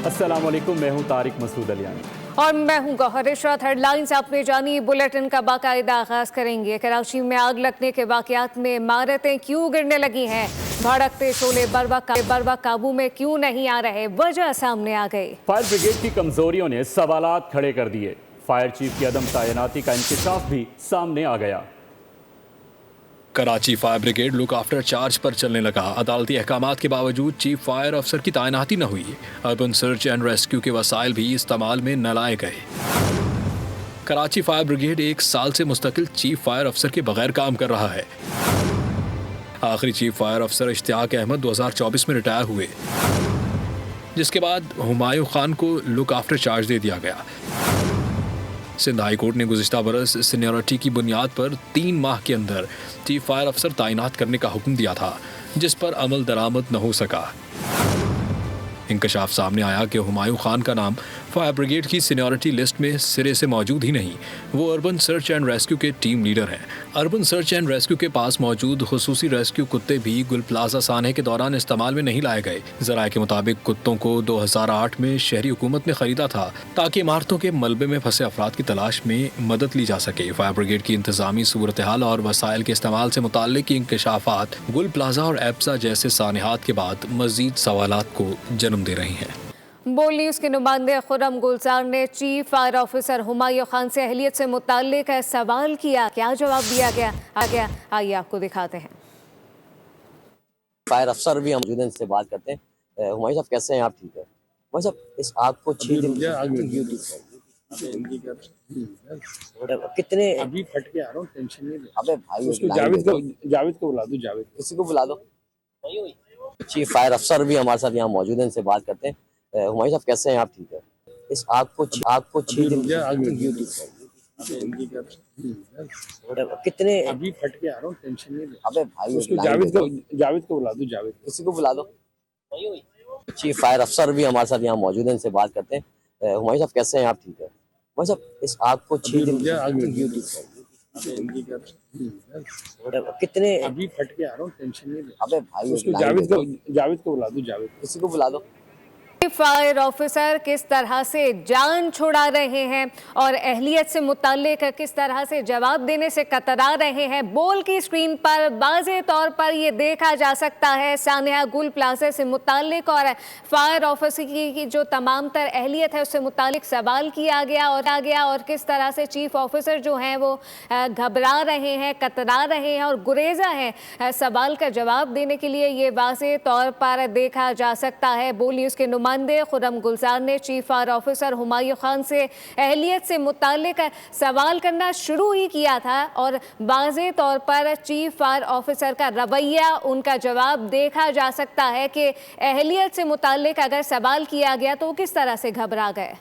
अस्सलाम वालेकुम, मैं हूं तारिक मसूद अलियानी और मैं हूं गौहर इशरत। हेडलाइंस आपने जानी, बुलेटिन का बाकायदा आगाज करेंगे। कराची में आग लगने के वाकयात में इमारतें क्यों गिरने लगी हैं, भड़कते शोले बरवक्त काबू में क्यों नहीं आ रहे, वजह सामने आ गई। फायर ब्रिगेड की कमजोरियों ने सवालात खड़े कर दिए। फायर चीफ की अदम तैनाती का इंकशाफ भी सामने आ गया। Karachi fire brigade look after charge पर चलने लगा। अदालती अहकामात के बावजूद चीफ फायर अफसर की तैनाती न हुई। अर्बन सर्च एंड रेस्क्यू के वसाइल भी इस्तेमाल में न लाए गए। कराची फायर ब्रिगेड 1 साल से मुस्तकिल चीफ फायर अफसर के बगैर काम कर रहा है। आखिरी चीफ फायर अफसर इश्तियाक अहमद 2024 में रिटायर हुए, जिसके बाद हुमायूं खान को लुक आफ्टर चार्ज दे दिया गया। सिंध हाई कोर्ट ने गुज़िश्ता बरस सीनियरिटी की बुनियाद पर 3 माह के अंदर चीफ फायर अफसर तैनात करने का हुक्म दिया था, जिस पर अमल दरामद न हो सका। इंकशाफ सामने आया कि हुमायूं खान का नाम फायर ब्रिगेड की सीनियरिटी लिस्ट में सिरे से मौजूद ही नहीं। वो अर्बन सर्च एंड रेस्क्यू के टीम लीडर हैं। अर्बन सर्च एंड रेस्क्यू के पास मौजूद खुसूसी रेस्क्यू कुत्ते भी गुल प्लाजा सानहे के दौरान इस्तेमाल में नहीं लाए गए। ज़राए के मुताबिक कुत्तों को 2008 में शहरी हुकूमत ने खरीदा था ताकि इमारतों के मलबे में फंसे अफराद की तलाश में मदद ली जा सके। फायर ब्रिगेड की इंतजामी सूरत हाल और वसाइल के इस्तेमाल से मुताल्लिक इंकशाफात गुल प्लाजा और एब्सा जैसे सानहात के बाद मजीद सवालात को जन्म दे रही हैं। बोल न्यूज़ के नुमाइंदे खुर्रम गुलजार ने chief fire officer Humayun Khan से अहलियत से मुताल्लिक सवाल किया। क्या जवाब दिया गया आइए आपको दिखाते हैं। फायर अफसर भी हम इनसे बात करते हैं। हुमायूं साहब कैसे हैं आप? ठीक है हुमायूं साहब, इस आग को 6 दिन कितने अभी फट के आ रहा हूँ, टेंशन नहीं ले। अबे भाई उसको जावेद को बुला दो। जावेद किसी को बुला दो। चीफ फायर अफसर भी हमारे साथ यहाँ मौजूद हैं, इनसे बात करते हैं। हुमायूं साहब कैसे हैं आप? ठीक है। इस आग को 6 दिन कितने अभी फट के आ रहा हूँ, टेंशन नहीं ले। अबे भाई उसको जावेद को बुला दो। जावेद किसी को बुला दो। चीफ फायर अफसर भी हमारे साथ यहाँ मौजूद हैं, इनसे बात करते हैं। हुमायूं साहब कैसे हैं आप? ठीक है हुमायूं साहब, इस आग को 6 दिन कितने अभी फट के आ रहा हूँ, टेंशन नहीं ले। अबे भाई उसको जावेद को बुला दो। जावेद किसी को बुला दो। फायर ऑफिसर किस तरह से जान छुड़ा रहे हैं और अहलियत से मुताल्लिक किस तरह से जवाब देने से कतरा रहे हैं। बोल की स्क्रीन पर वाज़े तौर पर ये देखा जा सकता है सानिया गुल प्लाजा से मुताल्लिक और फायर ऑफिसर की जो तमाम तर अहलियत है उससे मुताल्लिक सवाल किया गया और किस तरह से चीफ ऑफिसर जो हैं वो घबरा रहे हैं, कतरा रहे हैं और गुरेजा हैं सवाल का जवाब देने के लिए। ये वाज़े तौर पर देखा जा सकता है। बोल न्यूज़ के नुमाइंदे खुर्रम गुलजार ने chief fire officer Humayun Khan से अहलियत से मुताल्लिक सवाल करना शुरू ही किया था और वाज़े तौर पर चीफ फायर ऑफिसर का रवैया, उनका जवाब देखा जा सकता है कि अहलियत से मुताल्लिक अगर सवाल किया गया तो किस तरह से घबरा गए।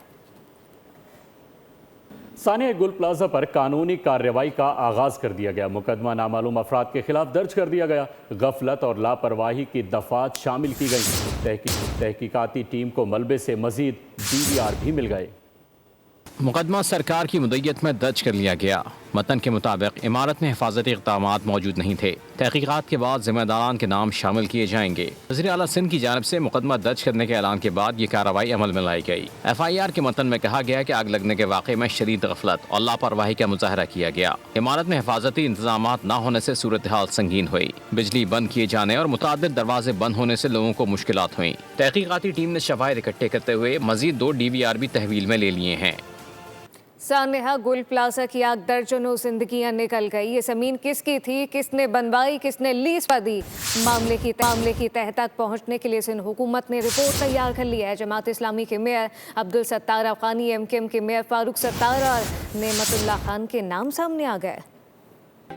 सानिया गुल प्लाजा पर कानूनी कार्रवाई का आगाज कर दिया गया। मुकदमा नामालूम अफराद के खिलाफ दर्ज कर दिया गया। गफलत और लापरवाही की दफात शामिल की गई। तहकीकाती टीम को मलबे से मजीद DVR भी मिल गए। मुकदमा सरकार की मुद्दत में दर्ज कर लिया गया। मतन के मुताबिक इमारत में हिफाजती इक़दामात मौजूद नहीं थे। तहकीकात के बाद ज़िम्मेदारान के नाम शामिल किए जाएंगे। वज़ीर आला सिंध की जानिब से मुकदमा दर्ज करने के ऐलान के बाद ये कार्रवाई अमल में लाई गई। FIR के मतन में कहा गया कि आग लगने के वाक़े में शदीद गफलत और लापरवाही का मुजाहरा किया गया। इमारत में हिफाजती इंतजामात न होने से सूरत हाल संगीन हुई। बिजली बंद किए जाने और मुतादिद दरवाजे बंद होने से लोगों को मुश्किलात हुई। तहकीकाती टीम ने शवाहिद इकट्ठे करते हुए मजीद 2 DVR भी तहवील में ले लिए हैं। सानिया गुल प्लाजा की आग दर्जनों जिंदगियां निकल गई। ये जमीन किसकी थी, किसने बनवाई, किसने लीज पर दी, मामले की तह तक पहुंचने के लिए सिंध हुकूमत ने रिपोर्ट तैयार कर ली है। जमात इस्लामी के मेयर अब्दुल सत्तार अफगानी, MKM के मेयर फारूक सत्तार और नेमतुल्लाह खान के नाम सामने आ गए।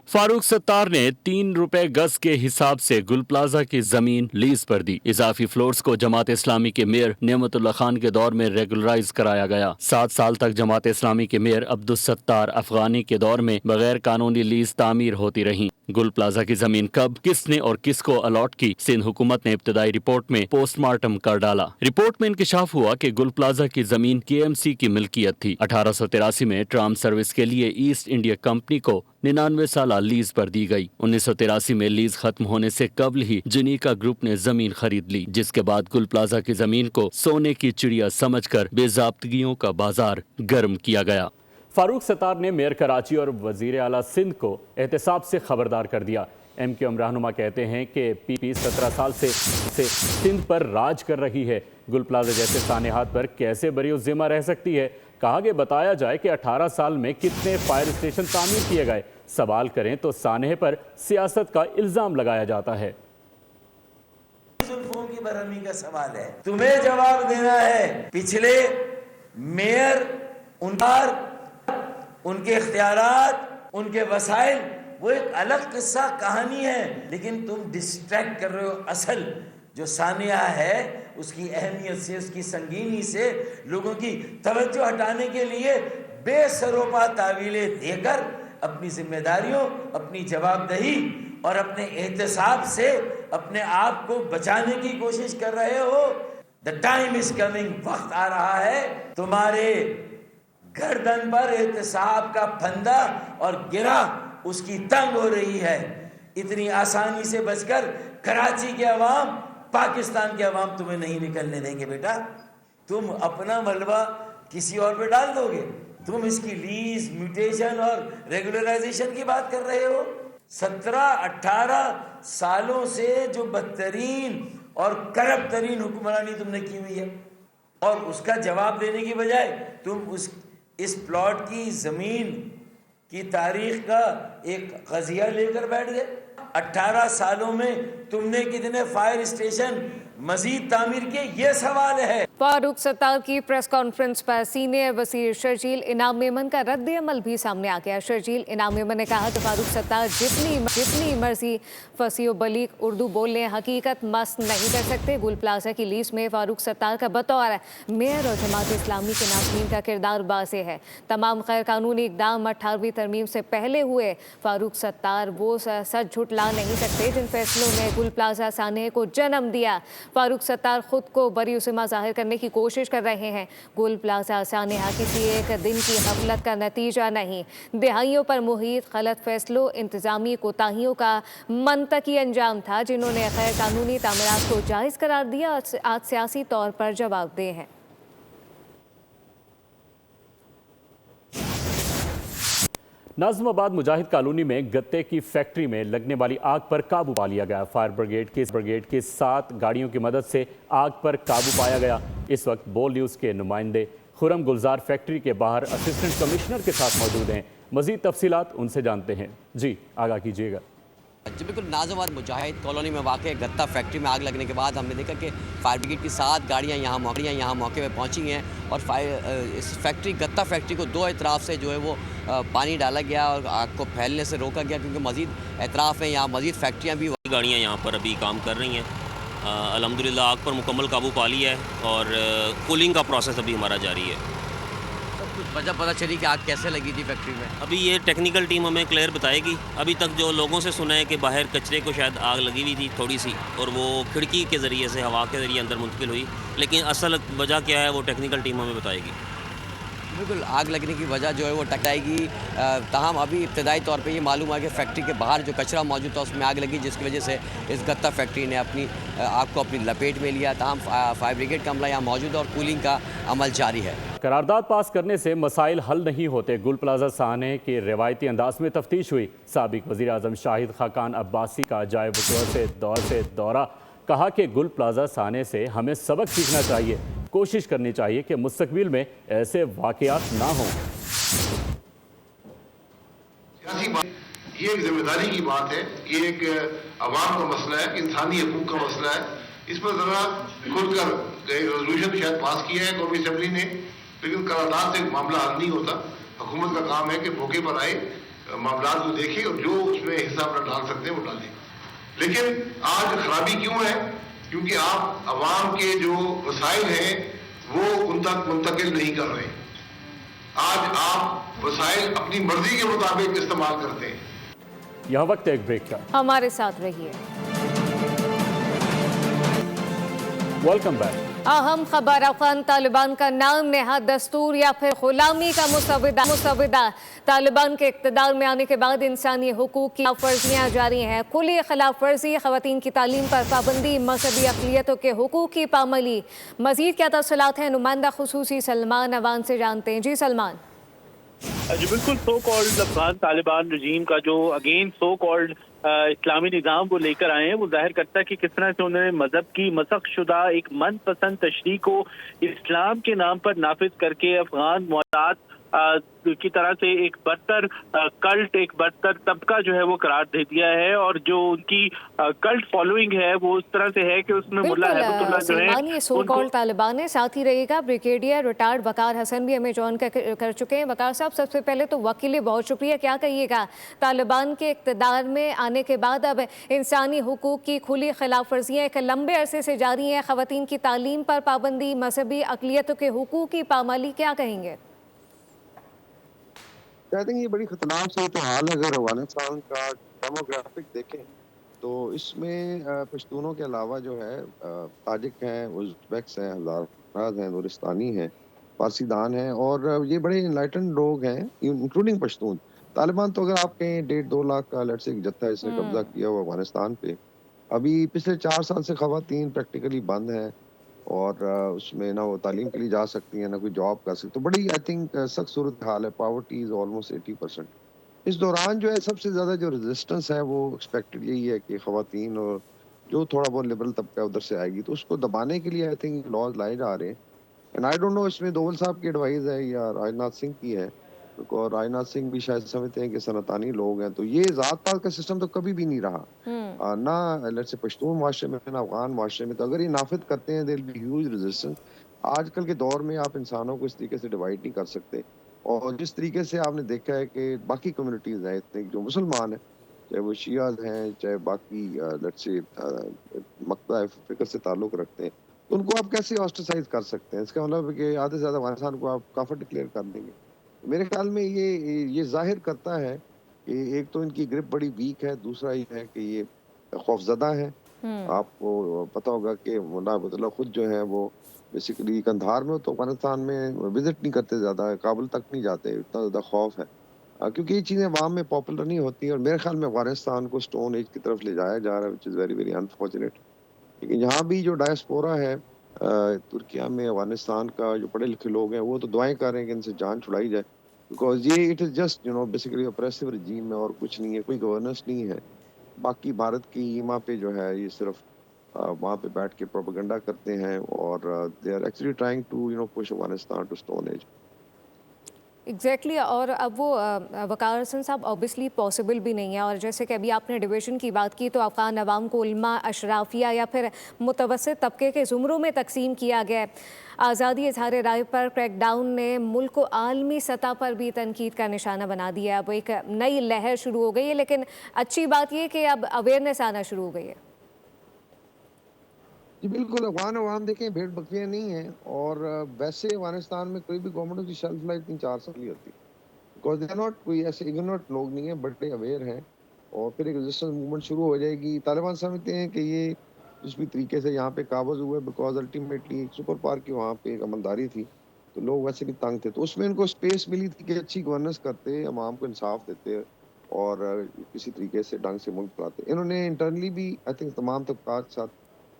फारूक सत्तार ने 3 रुपए गज के हिसाब से गुल प्लाजा की जमीन लीज पर दी। इजाफी फ्लोर्स को जमात इस्लामी के मेयर नेमतुल्लाह खान के दौर में रेगुलराइज कराया गया। 7 साल तक जमात इस्लामी के मेयर अब्दुल सत्तार अफगानी के दौर में बगैर कानूनी लीज तामीर होती रही। गुल प्लाजा की जमीन कब, किसने और किसको अलॉट की, सिंध हुकूमत ने इब्तदाई रिपोर्ट में पोस्टमार्टम कर डाला। रिपोर्ट में इंकशाफ हुआ कि गुल प्लाजा की जमीन KMC की मिल्कियत थी। 1883 में ट्राम सर्विस के लिए ईस्ट इंडिया कंपनी को 99 साल लीज पर दी गई। 1983 में लीज खत्म होने से कबल ही जनीका ग्रुप ने जमीन खरीद ली, जिसके बाद गुल प्लाजा की जमीन को सोने की चिड़िया समझकर बेज़ाब्तगियों का बाजार गर्म किया गया। फारूक सत्तार ने मेयर कराची और वजीर आला सिंध को एहतसाब से खबरदार कर दिया। MQM रहनुमा कहते हैं कि PP 17 साल से सिंध पर राज कर रही है। गुल प्लाजा जैसे सानेहात पर कैसे बरीउ ज़िम्मा रह सकती है। कहा कि बताया जाए कि 18 साल में कितने फायर स्टेशन तामीर किए गए। सवाल करें तो सानेह पर सियासत का इल्ज़ाम लगाया जाता है। की बरहमी का सवाल है, तुम्हें जवाब देना है। पिछले मेयर उनके इख्तियारात, उनके वसाइल, वो एक अलग किस्सा कहानी है, लेकिन तुम डिस्ट्रैक्ट कर रहे हो। असल जो सानिया है उसकी अहमियत से, उसकी संगीनी से लोगों की तवज्जो हटाने के लिए बेसरोपा तावीलें देकर अपनी जिम्मेदारियों, अपनी जवाबदेही और अपने एहतसाब से अपने आप को बचाने की कोशिश कर रहे हो। द टाइम इज कमिंग, वक्त आ रहा है तुम्हारे गर्दन पर एहतसाब का फंदा और गिरा उसकी तंग हो रही है। इतनी आसानी से बचकर कराची के अवाम, पाकिस्तान के अवाम तुम्हें नहीं निकलने देंगे बेटा। तुम अपना मलबा किसी और पे डाल दोगे। तुम इसकी लीज, म्यूटेशन और रेगुलराइजेशन की बात कर रहे हो। 17-18 सालों से जो बदतरीन और करप्ट तरीन हुक्मरानी तुमने की हुई है, और उसका जवाब देने की बजाय तुम इस प्लॉट की जमीन की तारीख का एक कज़िया लेकर बैठ गए। 18 सालों में तुमने कितने फायर स्टेशन मजीद तामीर किए, ये सवाल है। फारूक सत्तार की प्रेस कॉन्फ्रेंस पर सीनियर वज़ीर शर्जील इनाम मेमन का रद्द अमल भी सामने आ गया। शर्जील इनाम मेमन ने कहा कि फारूक सत्तार जितनी मर्जी फसी बलीग उर्दू बोल लें, हकीकत मस्त नहीं कर सकते। गुल प्लाजा की लीज में फारूक सत्तार का बतौर मेयर और जमात इस्लामी के नाज़रीन का किरदार वाज़ेह है। तमाम गैर कानूनी इक़दाम 18वीं तरमीम से पहले हुए। फारूक सत्तार वो सच झुटला नहीं सकते जिन फैसलों ने गुल प्लाजा सानेह को जन्म दिया। फारूक सत्तार खुद को बरी ज़िम्मा ज़ाहिर करने की कोशिश कर रहे हैं। गुल प्लाजा सानेहा किसी एक दिन की गफलत का नतीजा नहीं, दिहाइयों पर मुहित गलत फैसलों, इंतज़ामी कोताहियों का मंतकी अंजाम था, जिन्होंने गैर कानूनी तामीरात को जायज़ करार दिया और आज सियासी तौर पर जवाबदेह हैं। नाज़िमाबाद मुजाहिद कॉलोनी में गत्ते की फैक्ट्री में लगने वाली आग पर काबू पा लिया गया। फायर ब्रिगेड की 7 गाड़ियों की मदद से आग पर काबू पाया गया। इस वक्त बोल न्यूज़ के नुमाइंदे खुरम गुलजार फैक्ट्री के बाहर असिस्टेंट कमिश्नर के साथ मौजूद हैं। मज़ीद तफसीलात उनसे जानते हैं। जी आगाह कीजिएगा। जी बिल्कुल, नाज़िमाबाद मुजाहिद कॉलोनी में वाक़ गत्ता फैक्ट्री में आग लगने के बाद हमने देखा कि फायर ब्रिगेड की 7 गाड़ियाँ यहाँ मौके पे पहुँची हैं और इस फैक्ट्री गत्ता फैक्ट्री को 2 एतराफ़ से जो है वो पानी डाला गया और आग को फैलने से रोका गया, क्योंकि मज़ीद एतराफ़ हैं, यहाँ मज़ीद फैक्ट्रियाँ भी। गाड़ियाँ यहाँ पर अभी काम कर रही हैं। अल्हम्दुलिल्लाह आग पर मुकम्मल काबू पा लिया है और कूलिंग का प्रोसेस अभी हमारा जारी है। कुछ वजह पता चली कि आग कैसे लगी थी फैक्ट्री में? अभी ये टेक्निकल टीम हमें क्लियर बताएगी। अभी तक जो लोगों से सुना है कि बाहर कचरे को शायद आग लगी हुई थी थोड़ी सी, और वो खिड़की के ज़रिए से, हवा के ज़रिए अंदर मुंतकिल हुई, लेकिन असल वजह क्या है वो टेक्निकल टीम हमें बताएगी। बिल्कुल, आग लगने की वजह जो है वो टकराएगी। ताहम अभी इब्तदाई तौर पे ये मालूम है कि फैक्ट्री के बाहर जो कचरा मौजूद था उसमें आग लगी, जिसकी वजह से इस गत्ता फैक्ट्री ने अपनी आग को अपनी लपेट में लिया। ताहम फायर ब्रिगेड का अमला यहाँ मौजूद है और कूलिंग का अमल जारी है। करारदाद पास करने से मसाइल हल नहीं होते। गुल प्लाजा सानेह के रिवायती अंदाज में तफ्तीश हुई। साबिक वज़ीर आज़म शाहिद खाकान अब्बासी का अजायब दौर से दौरा। कहा कि गुल प्लाजा सानेह से हमें सबक सीखना चाहिए, कोशिश करनी चाहिए कि मुस्तकबिल में ऐसे वाक़यात ना हों। ये एक जिम्मेदारी की बात है, ये एक अवाम का मसला है, इंसानी हकूक़ का मसला है। इस पर ज़रा खुल कर रेजोल्यूशन शायद पास किया है कौमी असम्बली ने, लेकिन करारदाद से मामला हल नहीं होता। हुकूमत का काम है कि मौके पर आए, मामला को देखे और जो उसमें हिस्सा अपना डाल सकते हैं वो डालें। लेकिन आज खराबी क्यों है? क्योंकि आप अवाम के जो वसाइल हैं वो उन तक मुंतकिल नहीं कर रहे। आज आप वसाइल अपनी मर्जी के मुताबिक इस्तेमाल करते हैं। यहाँ वक्त है एक ब्रेक का। हमारे साथ रहिए। Welcome back. अहम खबर, अफगान तालिबान का नाम नेहाद दस्तूर या फिर गुलामी का मुसविदा। तालिबान के इक़्तिदार में आने के बाद इंसानी हुकूक की खिलाफवर्जियाँ जारी हैं। खुली खिलाफवर्जी, ख़वातीन की तालीम पर पाबंदी, मजहबी अक़लियतों के हुकूक की पामाली। मज़ीद क्या तफ़सीलात हैं, नुमाइंदा ख़ुसूसी सलमान अवान से जानते हैं। जी सलमान। जी बिल्कुल, सो कॉल्ड अफगान तालिबान रजीम का जो अगेन सो कॉल्ड इस्लामी निज़ाम वो लेकर आए हैं, वो जाहिर करता है कि किस तरह से उन्होंने मजहब की मसख शुदा एक मनपसंद तशरीह को इस्लाम के नाम पर नाफिज करके अफगान मुआदात की तरह से एक बदतर कल्ट, एक बदतर तबका जो है वो करार दे दिया है। और जो उनकी कल्ट फॉलोइंग है वो इस तरह से है कि उसमें मुल्ला हिबतुल्लाह जो है ये सो कॉल्ड तालिबान है। साथ ही रहेगा ब्रिगेडियर रिटायर्ड वकार हसन भी हमें ज्वाइन कर चुके हैं। वकार साहब, सबसे पहले तो वकील बहुत शुक्रिया, क्या कहिएगा तालिबान के इक़्तिदार में आने के बाद अब इंसानी हुकूक की खुली खिलाफ वर्जियाँ एक लंबे अरसे से जारी हैं, ख़वातीन की तालीम पर पाबंदी, मजहबी अक़लियतों के हुकूक की पामाली, क्या कहेंगे? कहते हैं ये बड़ी खतरनाक सूरत हाल है। अगर अफगानिस्तान का डेमोग्राफिक देखें तो इसमें पश्तूनों के अलावा जो है ताजिक हैं, उज़्बेक्स हैं, हज़ारात हैं, नूरिस्तानी हैं, पारसीदान हैं और ये बड़े इनलाइटेंड लोग हैं, इंक्लूडिंग पश्तून। तालिबान तो अगर आप कहें 1.5-2 लाख का लेट्स से एक जत्था इसने कब्जा किया हुआ अफगानिस्तान पे। अभी पिछले 4 साल से ख़वातीन प्रैक्टिकली बंद हैं और उसमें ना वो तालीम के लिए जा सकती हैं, ना कोई जॉब कर सकती। तो बड़ी आई थिंक सख्त सूरत हाल है। Poverty is almost 80%। इस दौरान जो है सबसे ज़्यादा जो रेजिस्टेंस है वो एक्सपेक्टेड यही है कि ख़वातीन और जो थोड़ा बहुत लिबरल तबका उधर से आएगी तो उसको दबाने के लिए आई थिंक लॉज लाए जा रहे हैं। एंड आई डोंट नो इसमें दोवल साहब की एडवाइस है या राजनाथ सिंह की है, और राजनाथ सिंह भी शायद समझते हैं कि सनतानी लोग हैं। तो ये ज़ात पात का सिस्टम तो कभी भी नहीं रहा ना लेट्स से पश्तून माशरे में ना अफगान माशरे में। तो अगर ये नाफिद करते हैं there will be huge resistance. आजकल के दौर में आप इंसानों को इस तरीके से डिवाइड नहीं कर सकते। और जिस तरीके से आपने देखा है कि बाकी कम्युनिटीज़ हैं इतने जो मुसलमान हैं, चाहे वो शियाज हैं, चाहे बाकी लेट्स से मक्ता फ़िक्र से ताल्लुक़ रखते हैं, तो उनको आप कैसे ऑस्ट्रेसाइज कर सकते हैं? इसका मतलब है कि आधे से ज़्यादा अफगानिस्तान को आप काफिर डिक्लेयर कर देंगे। मेरे ख्याल में ये ज़ाहिर करता है कि एक तो इनकी ग्रिप बड़ी वीक है, दूसरा ये है कि ये खौफज़दा है। आपको पता होगा कि मुल्ला हिबतुल्लाह खुद जो है वो बेसिकली कंधार में तो अफगानिस्तान में विजिट नहीं करते, ज़्यादा काबुल तक नहीं जाते, इतना ज़्यादा खौफ है क्योंकि ये चीज़ें अवाम में पॉपुलर नहीं होती। और मेरे ख्याल में अफगानिस्तान को स्टोन एज की तरफ ले जाया जा रहा है, which is very very unfortunate. लेकिन यहाँ भी जो डायस्पोरा है तुर्किया में अफगानिस्तान का, जो पढ़े लिखे लोग हैं वो तो दुआएं कर रहे हैं कि इनसे जान छुड़ाई जाए, बिकॉज ये it is just basically oppressive regime है और कुछ नहीं है, कोई गवर्नेंस नहीं है। बाकी भारत की ईमा पे जो है ये सिर्फ वहाँ पे बैठ के प्रोपेगेंडा करते हैं और they are actually trying to push Afghanistan to stone age. Exactly और अब वो वकार हसन साहब ऑब्वियसली पॉसिबल भी नहीं है। और जैसे कि अभी आपने डिवीज़न की बात की तो अफ़गान अवाम को उल्मा, अशराफिया या फिर मुतवस्सित तबके के ज़ुमरों में तकसीम किया गया है। आज़ादी इज़हार राय पर क्रैकडाउन ने मुल्क को आलमी सतह पर भी तनकीद का निशाना बना दिया है। अब एक नई लहर शुरू हो गई है, लेकिन अच्छी बात ये कि अब अवेयरनेस आना शुरू हो गई है। जी बिल्कुल, अफगान अवाम देखें भेड़ बकरियाँ नहीं हैं और वैसे अफगानिस्तान में कोई भी गवर्नमेंट की शेल्फ लाइफ 3-4 साल ही होती है, बिकॉज दे आर नॉट, कोई ऐसे इग्नोरेंट लोग नहीं है, बड़े अवेयर हैं और फिर एक रेजिस्टेंस मूवमेंट शुरू हो जाएगी। तालिबान समझते हैं कि ये जिस भी तरीके से यहाँ पे काबज़ हुए, बिकॉज अल्टीमेटली एक सुपर पावर की वहाँ पे एक अमलदारी थी तो लोग वैसे भी तंग थे, तो उसमें इनको स्पेस मिली थी कि अच्छी गवर्नेंस करते, अवाम को इंसाफ देते और किसी तरीके से ढंग से मुल्क चलाते। इन्होंने इंटरनली भी आई थिंक तमाम तबकात के साथ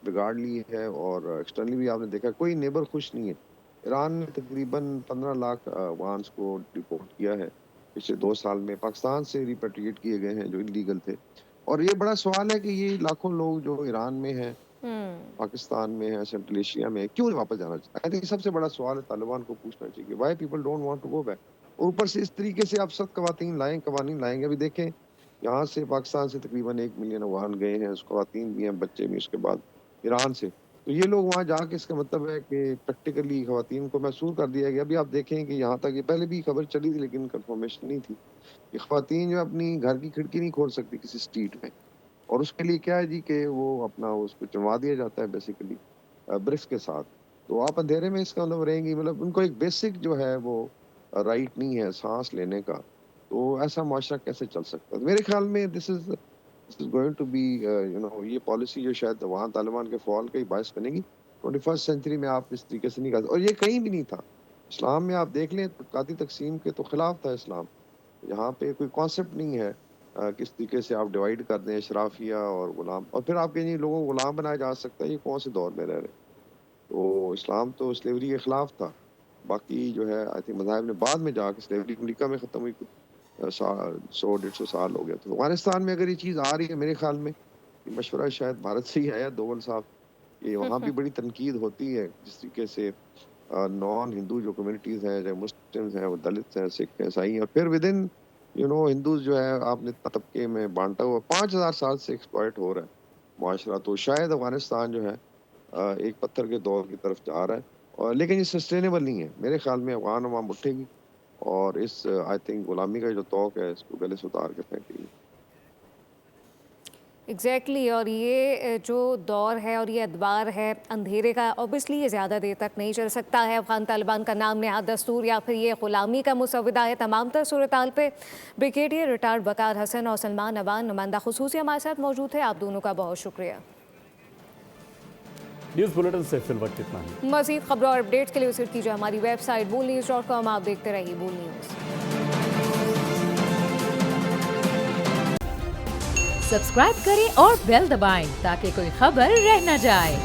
बिगाड़ ली है और एक्सटर्नली भी आपने देखा कोई नेबर खुश नहीं है। ईरान ने तकरीबन 15 लाख अफगान्स को डिपोर्ट किया है पिछले 2 साल में, पाकिस्तान से रिपेट्रिएट किए गए हैं जो इलीगल थे। और ये बड़ा सवाल है कि ये लाखों लोग जो ईरान में हैं, पाकिस्तान में है, सेंट्रल एशिया में, क्यों वापस जाना चाहिए? आई थिंक सबसे बड़ा सवाल है तालिबान को पूछना चाहिए, why people don't want to go back. और ऊपर से इस तरीके से आप सब कवानीन लाएंगे। अभी देखें यहाँ से पाकिस्तान से तकरीबन 1 मिलियन अफगान गए हैं, खवातीन भी हैं, बच्चे भी, उसके बाद ईरान से। तो ये लोग वहाँ जाके, इसका मतलब है कि प्रैक्टिकली खवातीन को महसूर कर दिया गया। अभी आप देखें कि यहाँ तक ये पहले भी खबर चली थी लेकिन कंफर्मेशन नहीं थी कि खवातीन जो अपनी घर की खिड़की नहीं खोल सकती किसी स्ट्रीट में, और उसके लिए क्या है जी कि वो अपना उसको चुनवा दिया जाता है बेसिकली ब्रिक्स के साथ। तो आप अंधेरे में इसका मतलब रहेंगी, मतलब उनको एक बेसिक जो है वो राइट नहीं है सांस लेने का। تو ایسا معاشرہ کیسے چل سکتا ہے؟ میرے خیال میں دس از گوئنگ ٹو بی یہ پالیسی جو شاید وہاں طالبان کے فعال کا ہی باعث بنے گی. 21 سینچری میں آپ اس طریقے سے نہیں کر سکتے. اور یہ کہیں بھی نہیں تھا اسلام میں. آپ دیکھ لیں طبقاتی تقسیم کے تو خلاف تھا اسلام. یہاں پہ کوئی کانسیپٹ نہیں ہے کس طریقے سے آپ ڈیوائیڈ کر دیں اشرافیہ اور غلام, اور پھر آپ کہیں لوگوں کو غلام بنایا جا سکتا ہے. یہ کون سے دور میں رہ رہے؟ تو اسلام تو سلیوری کے خلاف تھا. باقی جو ہے آئی تھنک مذاہب نے بعد میں جا کے سلیوری امریکہ میں ختم ہوئی 100-150 سال ہو گیا. تو افغانستان میں اگر یہ چیز آ رہی ہے میرے خیال میں یہ مشورہ شاید بھارت سے ہی آیا دوول صاحب, کہ وہاں بھی بڑی تنقید ہوتی ہے جس طریقے سے نان ہندو جو کمیونٹیز ہیں, چاہے مسلمز ہیں, وہ دلت ہیں, سکھ ہیں, عیسائی ہیں, اور پھر ود ان ہندوز جو ہے آپ نے طبقے میں بانٹا ہوا 5000 سال سے ایکسپلائٹ ہو رہا ہے معاشرہ. تو شاید افغانستان جو ہے ایک پتھر کے دور کی طرف جا رہا ہے, اور لیکن یہ سسٹینیبل نہیں ہے میرے خیال میں. افغان عوام اٹھے گی اور اس آئی تھنک غلامی کا جو توق ہے اس کو گلے سے اتار کے پھینکے گی. ایگزیکٹلی اور یہ جو دور ہے اور یہ ادوار ہے اندھیرے کا, اوبیسلی یہ زیادہ دیر تک نہیں چل سکتا ہے. افغان طالبان کا نام نہاد دستور یا پھر یہ غلامی کا مسودہ ہے. تمام تر صورتحال پہ بریگیڈیئر ریٹائرڈ وقار حسن اور سلمان اوان نمائندہ خصوصی ہمارے ساتھ موجود ہے. آپ دونوں کا بہت شکریہ. نیوز بلیٹن سے فی الوقت اتنا ہی. مزید خبروں اور اپڈیٹس کے لیے وزٹ کیجیے ہماری ویب سائٹ BoolNews.com. آپ دیکھتے رہیے بول نیوز. سبسکرائب کریں اور بیل دبائیں تاکہ کوئی خبر رہ نہ جائے.